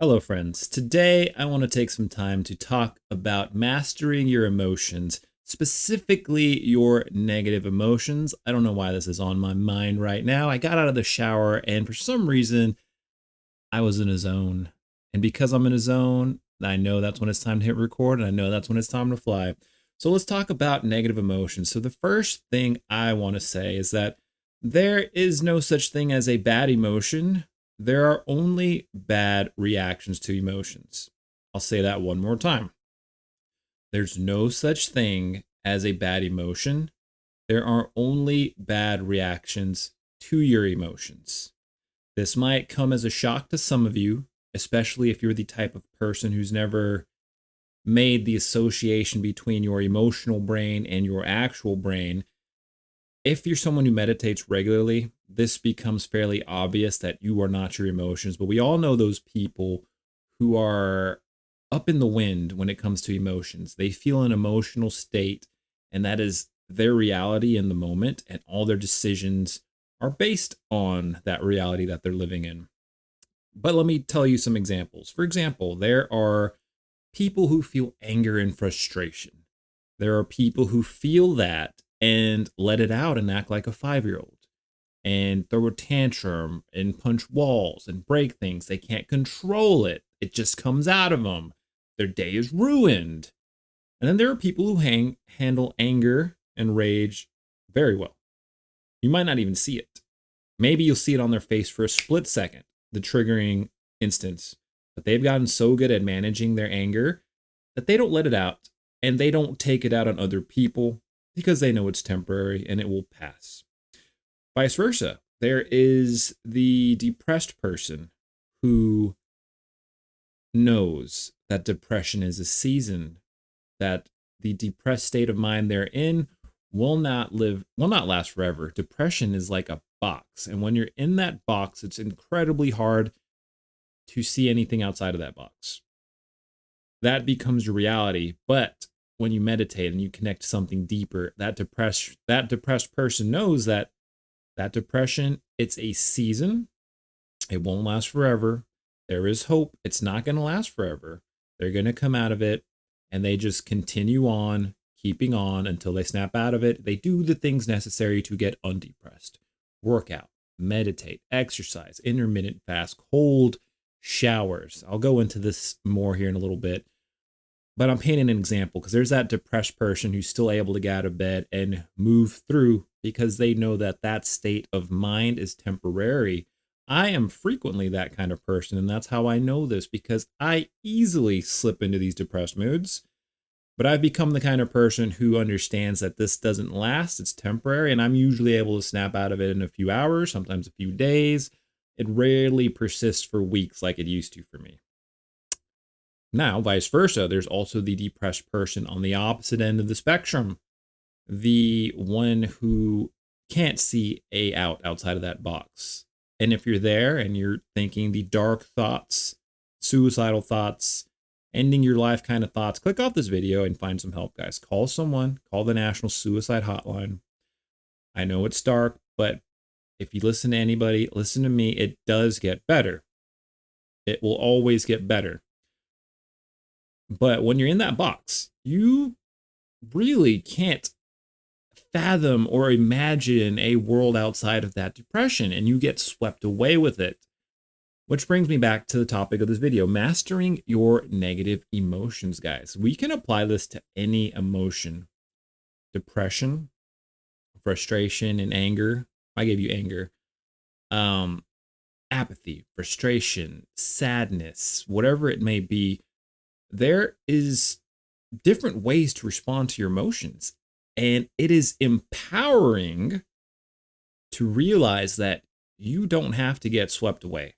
Hello, friends. Today, I want to take some time to talk about mastering your emotions, specifically your negative emotions. I don't know why this is on my mind right now. I got out of the shower, and for some reason, I was in a zone. And because I'm in a zone, I know that's when it's time to hit record, and I know that's when it's time to fly. So let's talk about negative emotions. So, the first thing I want to say is that there is no such thing as a bad emotion. There are only bad reactions to emotions. I'll say that one more time. There's no such thing as a bad emotion. There are only bad reactions to your emotions. This might come as a shock to some of you, especially if you're the type of person who's never made the association between your emotional brain and your actual brain. If you're someone who meditates regularly, this becomes fairly obvious that you are not your emotions. But we all know those people who are up in the wind when it comes to emotions. They feel an emotional state, and that is their reality in the moment, and all their decisions are based on that reality that they're living in. But let me tell you some examples. For example, there are people who feel anger and frustration. There are people who feel that and let it out and act like a 5-year-old and throw a tantrum and punch walls and break things. They can't control it. It just comes out of them. Their day is ruined. And then there are people who handle anger and rage very well. You might not even see it. Maybe you'll see it on their face for a split second, the triggering instance. But they've gotten so good at managing their anger that they don't let it out and they don't take it out on other people because they know it's temporary and it will pass. Vice versa, there is the depressed person who knows that depression is a season, that the depressed state of mind they're in will not last forever. Depression is like a box, and when you're in that box, it's incredibly hard to see anything outside of that box. That becomes your reality. But when you meditate and you connect to something deeper, that depressed person knows that depression, it's a season. It won't last forever. There is hope. It's not going to last forever. They're going to come out of it, and they just continue on keeping on until they snap out of it. They do the things necessary to get undepressed. Workout, meditate, exercise, intermittent fast, cold showers. I'll go into this more here in a little bit. But I'm painting an example because there's that depressed person who's still able to get out of bed and move through because they know that that state of mind is temporary. I am frequently that kind of person, and that's how I know this because I easily slip into these depressed moods. But I've become the kind of person who understands that this doesn't last, it's temporary, and I'm usually able to snap out of it in a few hours, sometimes a few days. It rarely persists for weeks like it used to for me. Now, vice versa, there's also the depressed person on the opposite end of the spectrum, the one who can't see a out outside of that box. And if you're there and you're thinking the dark thoughts, suicidal thoughts, ending your life kind of thoughts, click off this video and find some help, guys. Call someone, call the National Suicide Hotline. I know it's dark, but if you listen to anybody, listen to me, it does get better. It will always get better. But when you're in that box, you really can't fathom or imagine a world outside of that depression, and you get swept away with it. Which brings me back to the topic of this video, mastering your negative emotions, guys. We can apply this to any emotion. Depression, frustration, and anger. I gave you anger. Apathy, frustration, sadness, whatever it may be. There is different ways to respond to your emotions. And it is empowering to realize that you don't have to get swept away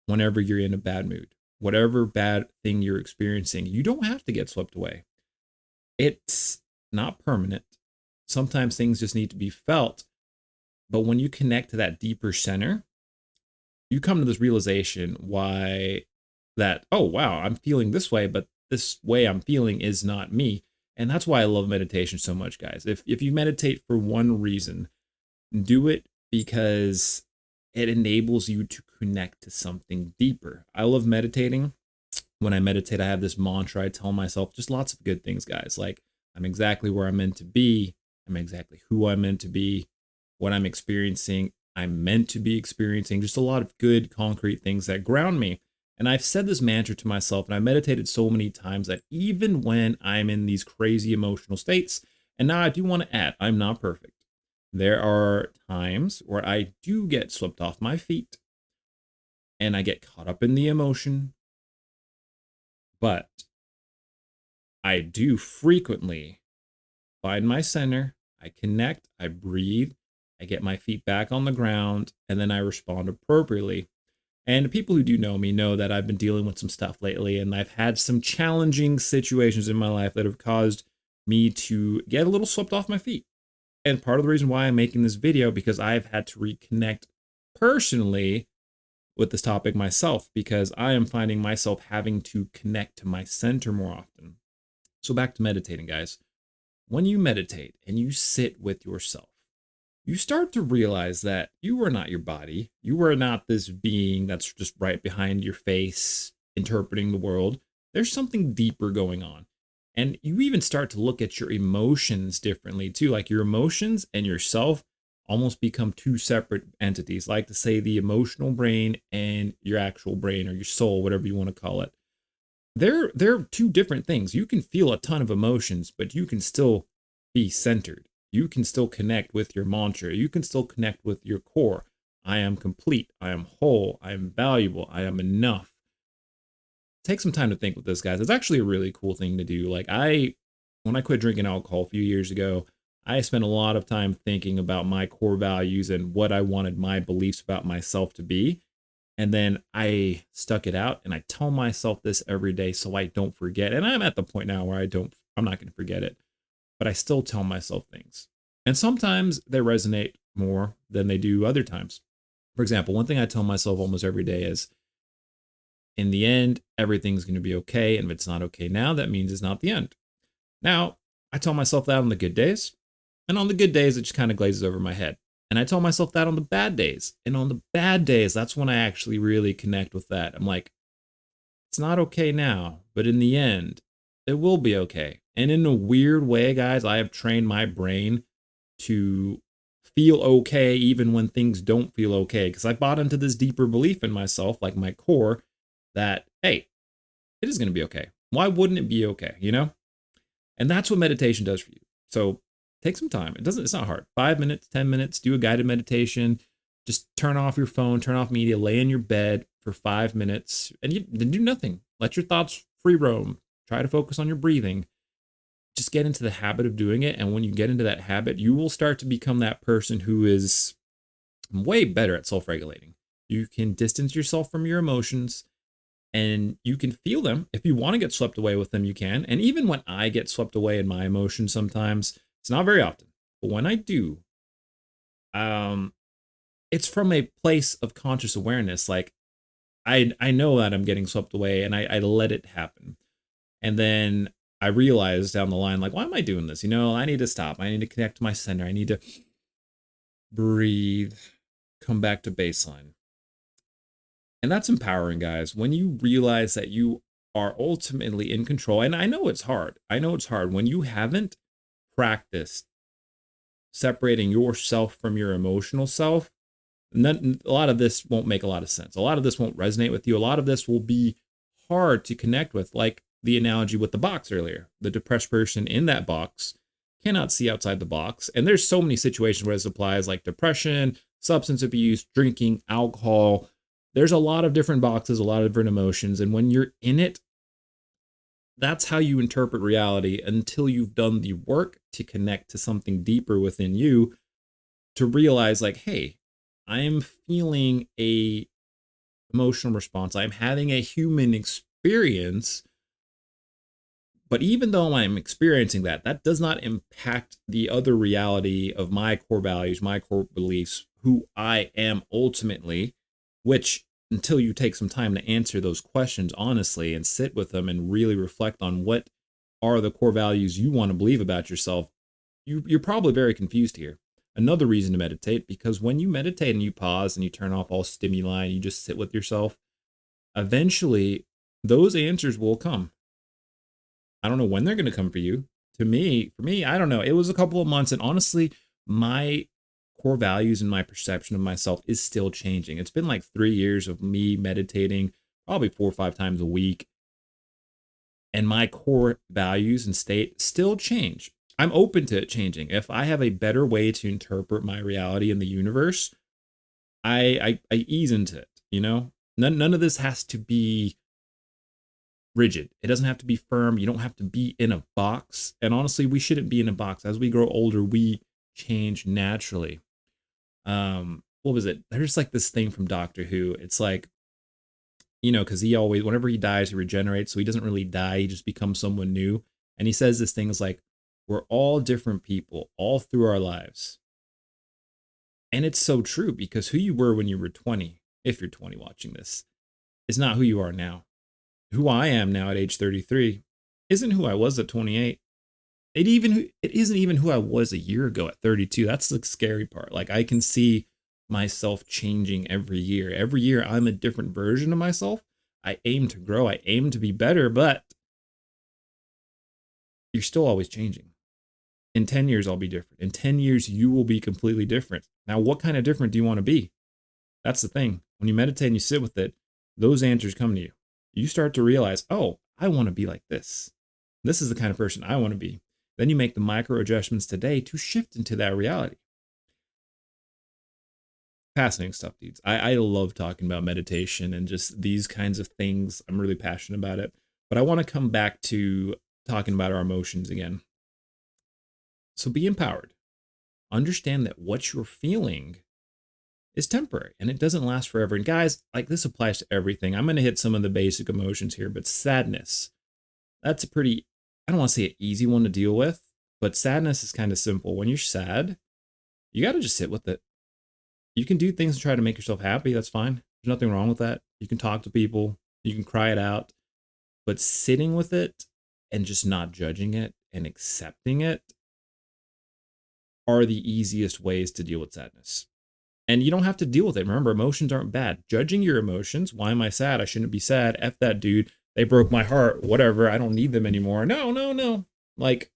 whenever you're in a bad mood. Whatever bad thing you're experiencing, you don't have to get swept away. It's not permanent. Sometimes things just need to be felt. But when you connect to that deeper center, you come to this realization why that, oh, wow, I'm feeling this way, but this way I'm feeling is not me. And that's why I love meditation so much, guys. If you meditate for one reason, do it because it enables you to connect to something deeper. I love meditating When I meditate, I have this mantra. I tell myself just lots of good things, guys. Like, I'm exactly where I'm meant to be. I'm exactly who I'm meant to be. What I'm experiencing, I'm meant to be experiencing. Just a lot of good, concrete things that ground me. And I've said this mantra to myself, and I meditated so many times that even when I'm in these crazy emotional states, and now I do want to add, I'm not perfect. There are times where I do get swept off my feet and I get caught up in the emotion, but I do frequently find my center. I connect, I breathe, I get my feet back on the ground, and then I respond appropriately. And people who do know me know that I've been dealing with some stuff lately, and I've had some challenging situations in my life that have caused me to get a little swept off my feet. And part of the reason why I'm making this video, because I've had to reconnect personally with this topic myself, because I am finding myself having to connect to my center more often. So back to meditating, guys. When you meditate and you sit with yourself, you start to realize that you are not your body. You are not this being that's just right behind your face, interpreting the world. There's something deeper going on. And you even start to look at your emotions differently too. Like your emotions and yourself almost become two separate entities. Like to say the emotional brain and your actual brain or your soul, whatever you want to call it. They're two different things. You can feel a ton of emotions, but you can still be centered. You can still connect with your mantra. You can still connect with your core. I am complete. I am whole. I am valuable. I am enough. Take some time to think with this, guys. It's actually a really cool thing to do. Like when I quit drinking alcohol a few years ago, I spent a lot of time thinking about my core values and what I wanted my beliefs about myself to be. And then I stuck it out and I tell myself this every day so I don't forget. And I'm at the point now where I'm not going to forget it, but I still tell myself things. And sometimes they resonate more than they do other times. For example, one thing I tell myself almost every day is, in the end, everything's going to be okay. And if it's not okay now, that means it's not the end. Now, I tell myself that on the good days. And on the good days, it just kind of glazes over my head. And I tell myself that on the bad days. And on the bad days, that's when I actually really connect with that. I'm like, it's not okay now, but in the end, it will be okay. And in a weird way, guys, I have trained my brain to feel okay even when things don't feel okay. Because I bought into this deeper belief in myself, like my core, that, hey, it is going to be okay. Why wouldn't it be okay? You know? And that's what meditation does for you. So take some time. It's not hard. 5 minutes, 10 minutes, do a guided meditation. Just turn off your phone, turn off media, lay in your bed for 5 minutes and then do nothing. Let your thoughts free roam. Try to focus on your breathing. Just get into the habit of doing it. And when you get into that habit, you will start to become that person who is way better at self-regulating. You can distance yourself from your emotions and you can feel them. If you want to get swept away with them, you can. And even when I get swept away in my emotions sometimes, it's not very often, but when I do, it's from a place of conscious awareness. Like I know that I'm getting swept away and I let it happen. And then I realize down the line, like, why am I doing this? You know, I need to stop. I need to connect to my center. I need to breathe, come back to baseline. And that's empowering, guys. When you realize that you are ultimately in control. And I know it's hard. I know it's hard when you haven't practiced separating yourself from your emotional self. A lot of this won't make a lot of sense. A lot of this won't resonate with you. A lot of this will be hard to connect with, like the analogy with the box earlier. The depressed person in that box cannot see outside the box. And there's so many situations where this applies, like depression, substance abuse, drinking, alcohol. There's a lot of different boxes, a lot of different emotions. And when you're in it, that's how you interpret reality until you've done the work to connect to something deeper within you to realize, like, hey, I'm feeling a emotional response. I'm having a human experience. But even though I'm experiencing that, that does not impact the other reality of my core values, my core beliefs, who I am ultimately, which until you take some time to answer those questions honestly and sit with them and really reflect on what are the core values you want to believe about yourself, you're probably very confused here. Another reason to meditate, because when you meditate and you pause and you turn off all stimuli and you just sit with yourself, eventually those answers will come. I don't know when they're going to come for you. For me, I don't know. It was a couple of months, and honestly, my core values and my perception of myself is still changing. It's been like 3 years of me meditating probably 4 or 5 times a week, and my core values and state still change. I'm open to it changing. If I have a better way to interpret my reality in the universe, I ease into it. You know, none of this has to be rigid. It doesn't have to be firm. You don't have to be in a box. And honestly, we shouldn't be in a box. As we grow older, we change naturally. What was it? There's like this thing from Doctor Who. It's like, you know, because he always, whenever he dies, he regenerates. So he doesn't really die. He just becomes someone new. And he says this thing is like, we're all different people all through our lives. And it's so true because who you were when you were 20, if you're 20 watching this, is not who you are now. Who I am now at age 33 isn't who I was at 28. It isn't even who I was a year ago at 32. That's the scary part. Like I can see myself changing every year. Every year I'm a different version of myself. I aim to grow. I aim to be better, but you're still always changing. In 10 years, I'll be different. In 10 years, you will be completely different. Now, what kind of different do you want to be? That's the thing. When you meditate and you sit with it, those answers come to you. You start to realize, oh, I want to be like this. This is the kind of person I want to be. Then you make the micro adjustments today to shift into that reality. Fascinating stuff, dudes. I love talking about meditation and just these kinds of things. I'm really passionate about it. But I want to come back to talking about our emotions again. So be empowered. Understand that what you're feeling is temporary and it doesn't last forever. And guys, like this applies to everything. I'm going to hit some of the basic emotions here, but sadness, that's a pretty, I don't want to say an easy one to deal with, but sadness is kind of simple. When you're sad, you got to just sit with it. You can do things to try to make yourself happy. That's fine. There's nothing wrong with that. You can talk to people, you can cry it out, but sitting with it and just not judging it and accepting it are the easiest ways to deal with sadness. And you don't have to deal with it. Remember, emotions aren't bad. Judging your emotions. Why am I sad? I shouldn't be sad. F that dude. They broke my heart. Whatever. I don't need them anymore. No. Like,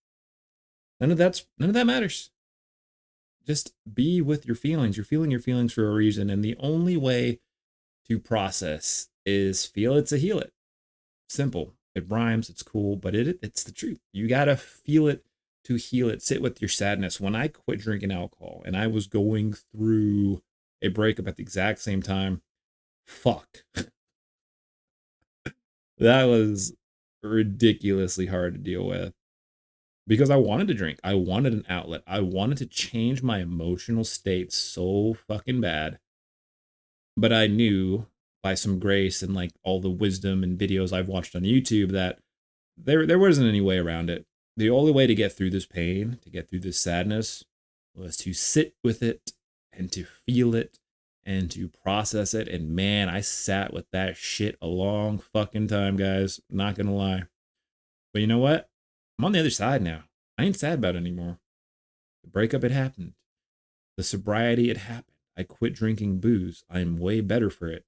none of that matters. Just be with your feelings. You're feeling your feelings for a reason. And the only way to process is feel it to heal it. Simple. It rhymes. It's cool, but it's the truth. You got to feel it to heal it. Sit with your sadness. When I quit drinking alcohol and I was going through a breakup at the exact same time, fuck. That was ridiculously hard to deal with because I wanted to drink. I wanted an outlet. I wanted to change my emotional state so fucking bad. But I knew by some grace and like all the wisdom and videos I've watched on YouTube that there wasn't any way around it. The only way to get through this pain, to get through this sadness, was to sit with it and to feel it and to process it. And man, I sat with that shit a long fucking time, guys. Not gonna lie. But you know what? I'm on the other side now. I ain't sad about it anymore. The breakup, it happened. The sobriety, it happened. I quit drinking booze. I'm way better for it.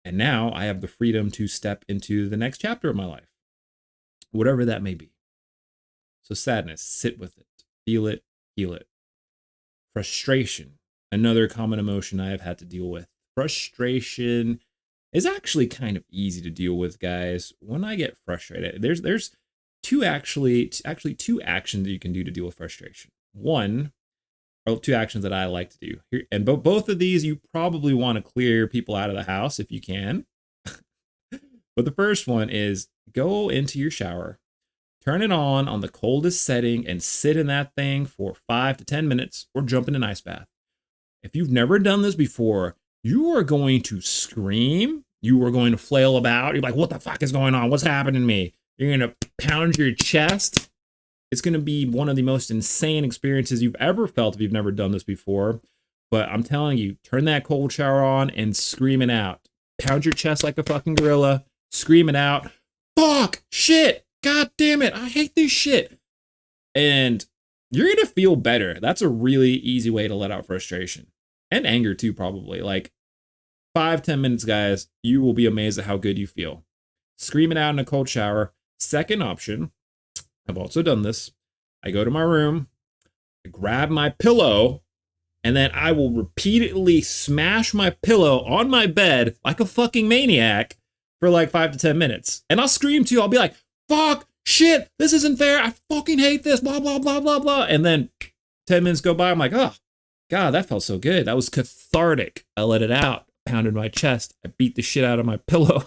And now I have the freedom to step into the next chapter of my life, whatever that may be. So sadness, sit with it, feel it, heal it. Frustration, another common emotion I have had to deal with. Frustration is actually kind of easy to deal with, guys. When I get frustrated, there's two actions that you can do to deal with frustration. One, or two actions that I like to do here, and both of these you probably want to clear people out of the house if you can. But the first one is go into your shower. Turn it on the coldest setting and sit in that thing for 5 to 10 minutes or jump in an ice bath. If you've never done this before, you are going to scream. You are going to flail about. You're like, what the fuck is going on? What's happening to me? You're going to pound your chest. It's going to be one of the most insane experiences you've ever felt if you've never done this before. But I'm telling you, turn that cold shower on and scream it out. Pound your chest like a fucking gorilla. Scream it out. Fuck, shit. God damn it, I hate this shit. And you're going to feel better. That's a really easy way to let out frustration. And anger too, probably. Like 5-10 minutes, guys, you will be amazed at how good you feel. scream it out in a cold shower. Second option, I've also done this. I go to my room, I grab my pillow, and then I will repeatedly smash my pillow on my bed like a fucking maniac for like 5 to 10 minutes. And I'll scream too. I'll be like, fuck, shit, this isn't fair. I fucking hate this, blah, blah, blah, blah, blah. And then 10 minutes go by. I'm like, oh, God, that felt so good. That was cathartic. I let it out, pounded my chest. I beat the shit out of my pillow.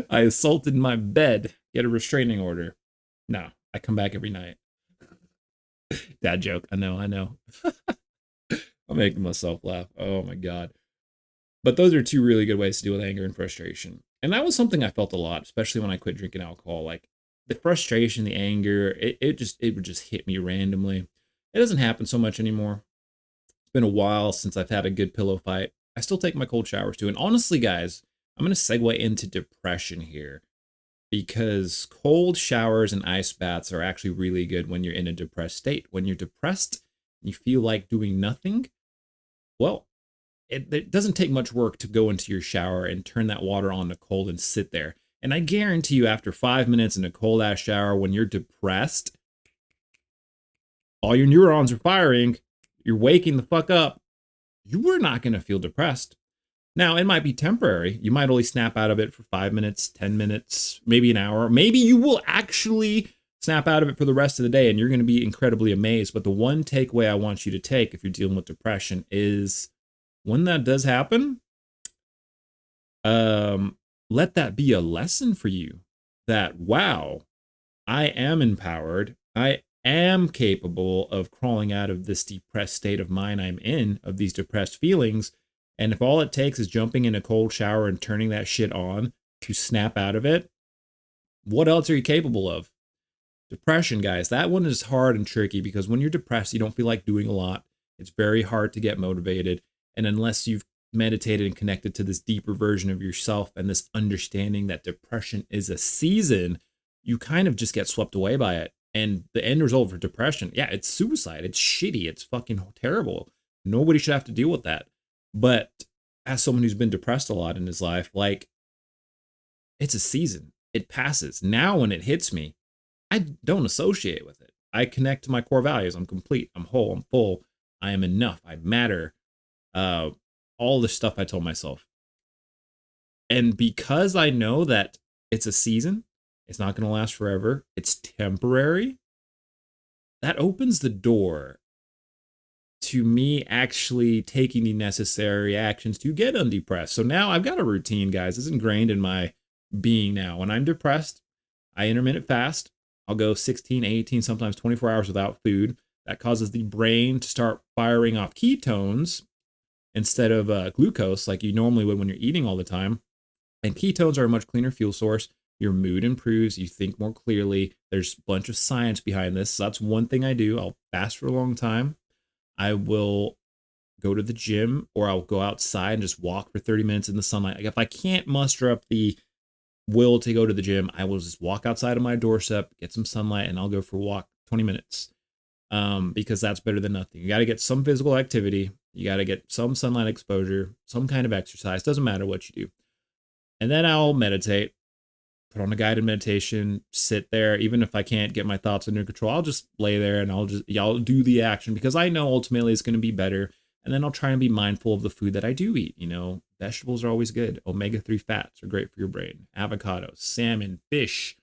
I assaulted my bed, get a restraining order. No, I come back every night. Dad joke. I know. I'm making myself laugh. Oh my God. But those are two really good ways to deal with anger and frustration. And that was something I felt a lot, especially when I quit drinking alcohol. Like the frustration, the anger, it would just hit me randomly. It doesn't happen so much anymore. It's been a while since I've had a good pillow fight. I still take my cold showers too. And honestly, guys, I'm going to segue into depression here, because cold showers and ice baths are actually really good when you're in a depressed state. When you're depressed, you feel like doing nothing. Well, it doesn't take much work to go into your shower and turn that water on to cold and sit there. And I guarantee you, after 5 minutes in a cold ass shower, when you're depressed, all your neurons are firing, you're waking the fuck up, you are not going to feel depressed. Now, it might be temporary. You might only snap out of it for 5 minutes, 10 minutes, maybe an hour. Maybe you will actually snap out of it for the rest of the day and you're going to be incredibly amazed. But the one takeaway I want you to take if you're dealing with depression is, when that does happen, let that be a lesson for you that, wow, I am empowered. I am capable of crawling out of this depressed state of mind I'm in, of these depressed feelings. And if all it takes is jumping in a cold shower and turning that shit on to snap out of it, what else are you capable of? Depression, guys, that one is hard and tricky, because when you're depressed, you don't feel like doing a lot. It's very hard to get motivated. And unless you've meditated and connected to this deeper version of yourself and this understanding that depression is a season, you kind of just get swept away by it. And the end result for depression, yeah, it's suicide. It's shitty. It's fucking terrible. Nobody should have to deal with that. But as someone who's been depressed a lot in his life, like, it's a season. It passes. Now when it hits me, I don't associate with it. I connect to my core values. I'm complete. I'm whole. I'm full. I am enough. I matter. All the stuff I told myself. And because I know that it's a season, it's not going to last forever, it's temporary, that opens the door to me actually taking the necessary actions to get undepressed. So now I've got a routine, guys. It's ingrained in my being now. When I'm depressed, I intermittent fast. I'll go 16, 18, sometimes 24 hours without food. That causes the brain to start firing off ketones instead of glucose like you normally would when you're eating all the time. And ketones are a much cleaner fuel source. Your mood improves. You think more clearly. There's a bunch of science behind this. So that's one thing I do. I'll fast for a long time. I will go to the gym, or I'll go outside and just walk for 30 minutes in the sunlight. Like, if I can't muster up the will to go to the gym, I will just walk outside of my doorstep, get some sunlight, and I'll go for a walk 20 minutes. Because that's better than nothing. You got to get some physical activity. You got to get some sunlight exposure, some kind of exercise. Doesn't matter what you do. And then I'll meditate, put on a guided meditation, sit there. Even if I can't get my thoughts under control, I'll just lay there and I'll do the action, because I know ultimately it's going to be better. And then I'll try and be mindful of the food that I do eat. You know, vegetables are always good. Omega-3 fats are great for your brain. Avocados, salmon, fish,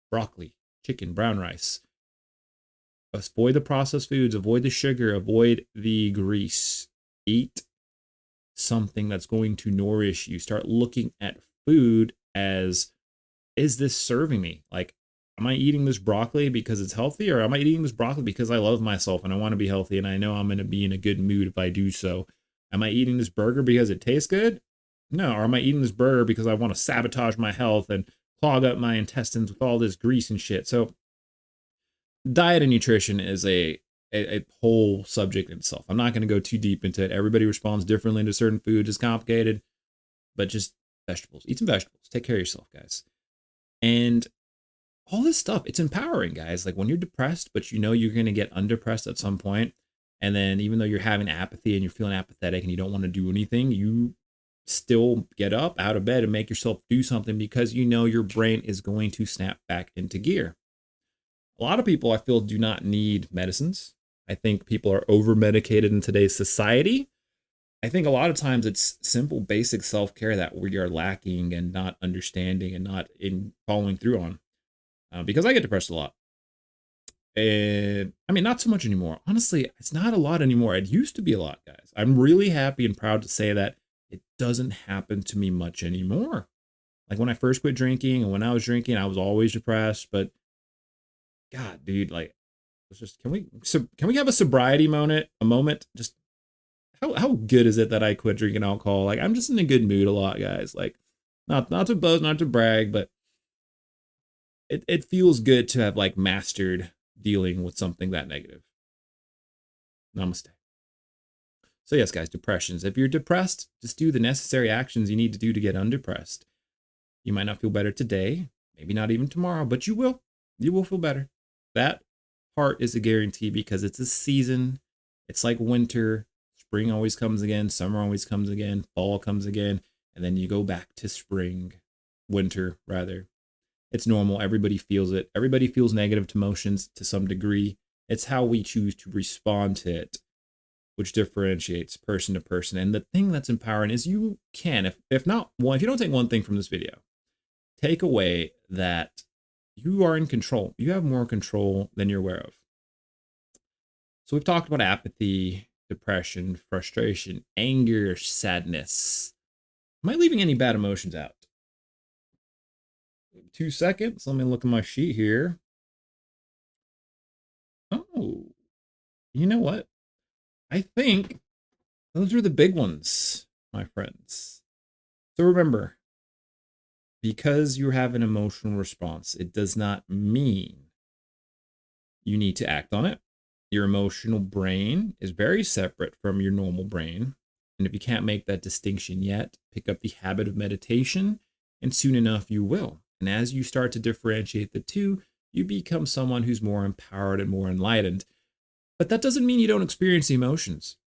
broccoli, chicken, brown rice. Avoid the processed foods, avoid the sugar, avoid the grease. Eat something that's going to nourish you. Start looking at food as, is this serving me? Like, am I eating this broccoli because it's healthy, or am I eating this broccoli because I love myself and I want to be healthy and I know I'm going to be in a good mood if I do so? Am I eating this burger because it tastes good? No. Or am I eating this burger because I want to sabotage my health and clog up my intestines with all this grease and shit? So diet and nutrition is a whole subject in itself. I'm not going to go too deep into it. Everybody responds differently to certain foods. It's complicated, but just vegetables. Eat some vegetables. Take care of yourself, guys. And all this stuff, it's empowering, guys. Like, when you're depressed, but you know you're going to get undepressed at some point, and then even though you're having apathy and you're feeling apathetic and you don't want to do anything, you still get up out of bed and make yourself do something because you know your brain is going to snap back into gear. A lot of people, I feel, do not need medicines. I think people are over medicated in today's society. I think a lot of times it's simple, basic self-care that we are lacking and not understanding and not in following through on. Because I get depressed a lot. And I mean, not so much anymore. Honestly, it's not a lot anymore. It used to be a lot, guys. I'm really happy and proud to say that it doesn't happen to me much anymore. Like when I first quit drinking and when I was drinking, I was always depressed. But God, dude, like, let's just can we have a sobriety moment? A moment? Just how good is it that I quit drinking alcohol? Like I'm just in a good mood a lot, guys. Like not to boast, not to brag, but it feels good to have like mastered dealing with something that negative. Namaste. So yes, guys, depressions. If you're depressed, just do the necessary actions you need to do to get undepressed. You might not feel better today, maybe not even tomorrow, but you will. You will feel better. That part is a guarantee because it's a season. It's like winter. Spring always comes again. Summer always comes again. Fall comes again. And then you go back to spring, winter, rather. It's normal. Everybody feels it. Everybody feels negative emotions to some degree. It's how we choose to respond to it, which differentiates person to person. And the thing that's empowering is you can, if not one, if you don't take one thing from this video, take away that you are in control. You have more control than you're aware of. So we've talked about apathy, depression, frustration, anger, sadness. Am I leaving any bad emotions out? 2 seconds. Let me look at my sheet here. Oh, you know what? I think those are the big ones, my friends. So remember, because you have an emotional response, it does not mean you need to act on it. Your emotional brain is very separate from your normal brain. And if you can't make that distinction yet, pick up the habit of meditation, and soon enough you will. And as you start to differentiate the two, you become someone who's more empowered and more enlightened. But that doesn't mean you don't experience emotions.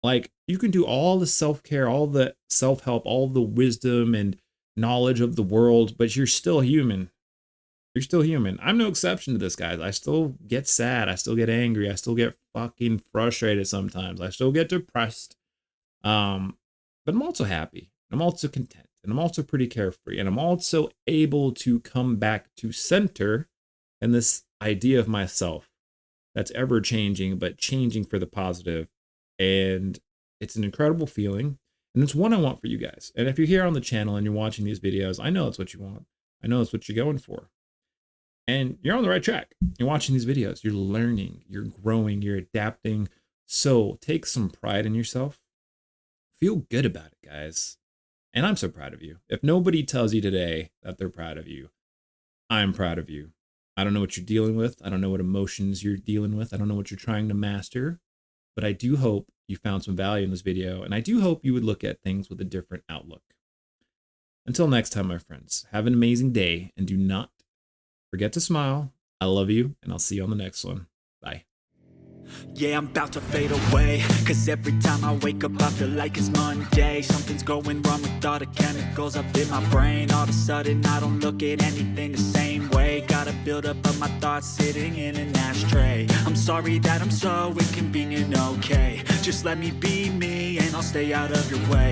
Like you can do all the self-care, all the self-help, all the wisdom and knowledge of the world, but you're still human. You're still human. I'm no exception to this, guys. I still get sad. I still get angry. I still get fucking frustrated sometimes. I still get depressed. But I'm also happy. I'm also content. And I'm also pretty carefree. And I'm also able to come back to center and this idea of myself that's ever changing, but changing for the positive. And it's an incredible feeling. And it's one I want for you guys. And if you're here on the channel and you're watching these videos, I know it's what you want. I know it's what you're going for. And you're on the right track. You're watching these videos. You're learning. You're growing. You're adapting. So take some pride in yourself. Feel good about it, guys. And I'm so proud of you. If nobody tells you today that they're proud of you, I'm proud of you. I don't know what you're dealing with. I don't know what emotions you're dealing with. I don't know what you're trying to master. But I do hope you found some value in this video. And I do hope you would look at things with a different outlook. Until next time, my friends, have an amazing day. And do not forget to smile. I love you. And I'll see you on the next one. Bye. Yeah, I'm about to fade away, cause every time I wake up I feel like it's Monday. Something's going wrong with all the chemicals up in my brain. All of a sudden I don't look at anything the same way. Gotta build up of my thoughts sitting in an ashtray. I'm sorry that I'm so inconvenient, okay. Just let me be me and I'll stay out of your way.